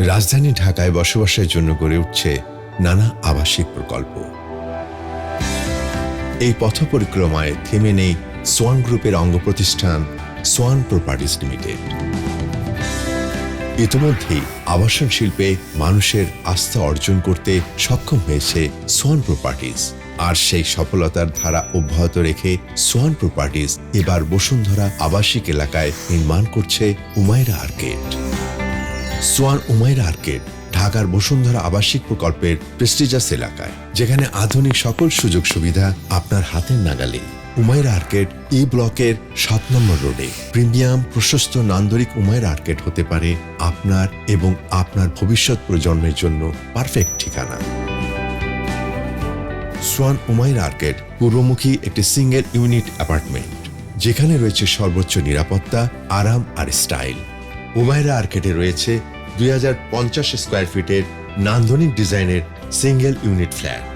রাজধানী ঢাকায় বসবাসের জন্য গড়ে উঠছে নানা আবাসিক প্রকল্প। এই পথ পরিক্রমায় থেমে নেই সোয়ান গ্রুপের অঙ্গ প্রতিষ্ঠান সোয়ান প্রপার্টিজ লিমিটেড। ইতিমধ্যেই আবাসন শিল্পে মানুষের আস্থা অর্জন করতে সক্ষম হয়েছে সোয়ান প্রপার্টিজ। আর সেই সফলতার ধারা অব্যাহত রেখে সোয়ান প্রপার্টিজ এবার বসুন্ধরা আবাসিক এলাকায় নির্মাণ করছে উমাইরা আর্কেড। সোয়ান উমাইরা আর্কেড ঢাকার বসুন্ধরা আবাসিক প্রকল্পের প্রেস্টিজাস এলাকায়, যেখানে আধুনিক সকল সুযোগ সুবিধা আপনার হাতের নাগালে। উমাইরা আর্কেড ই ব্লকের 7 নম্বর রোডে প্রিমিয়াম প্রশস্ত নান্দনিক উমাইরা আর্কেড হতে পারে আপনার এবং আপনার ভবিষ্যৎ প্রজন্মের জন্য পারফেক্ট ঠিকানা। সোয়ান উমাইরা আর্কেড পূর্বমুখী একটি সিঙ্গেল ইউনিট অ্যাপার্টমেন্ট, যেখানে রয়েছে সর্বোচ্চ নিরাপত্তা, আরাম আর স্টাইল। উমাইরা আর্কেডে রয়েছে 2050 স্কয়ার ফিটের নান্দনিক ডিজাইনের single unit flat.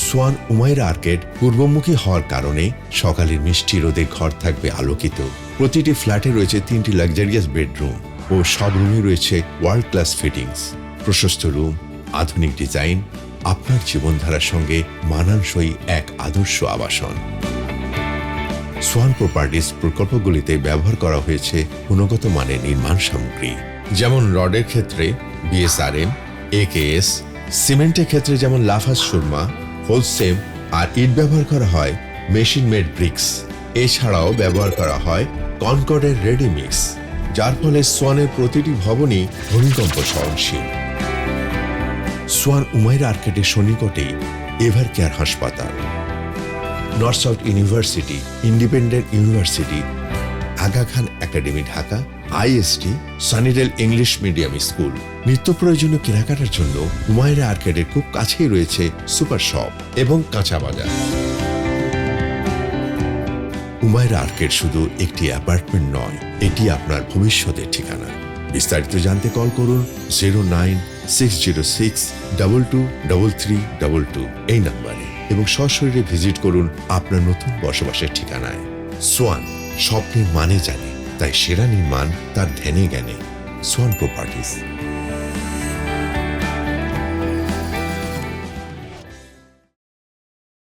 Swan Umaira Arcade পূর্বমুখী হওয়ার কারণে সকালের মিষ্টি রোদে ঘর থাকবে আলোকিত। প্রতিটি ফ্ল্যাটে রয়েছে 3টি লাক্সারিয়াস বেডরুম ও সব রুমে রয়েছে ওয়ার্ল্ড ক্লাস ফিটিংস। প্রশস্ত রুম, আধুনিক ডিজাইন, আপনার জীবনধারার সঙ্গে মানানসই এক আদর্শ আবাসন। সোয়ান প্রপার্টিজ প্রকল্পগুলিতে ব্যবহার করা হয়েছে গুণগত মানের নির্মাণ সামগ্রী, যেমন রডের ক্ষেত্রে BSRM, AKS, সিমেন্টের ক্ষেত্রে যেমন লাফাস সুরমা, হোলসেম, আর ইট ব্যবহার করা হয় মেশিন মেড ব্রিক্স। এছাড়াও ব্যবহার করা হয় কনকর্ডের রেডি মিক্স, যার ফলে সোয়ানের প্রতিটি ভবনই ভূমিকম্প সহনশীল। সোয়ান উমাইরা আর্কেডের সন্নিকটেই এভার কেয়ার হাসপাতাল, North South University, Independent University, Aga Khan Academy Dhaka, IST, Sunnydale English medium school. নিত্য প্রয়োজনীয় কেনাকাটার জন্য উমাইরা আর্কেডের খুব কাছেই রয়েছে সুপার শপ এবং কাঁচা বাজার। উমাইরা আর্কেড শুধু একটি অ্যাপার্টমেন্ট নয়, এটি আপনার ভবিষ্যতের ঠিকানা। বিস্তারিত জানতে কল করুন 09606223322 এই নাম্বারে এবং সশরীরে ভিজিট করুন আপনার নতুন বসবাসের ঠিকানায়। সোয়ান স্বপ্নের মানে জানে, তাই সেরা নির্মাণ তার ধ্যানে জ্ঞানে। Swan properties.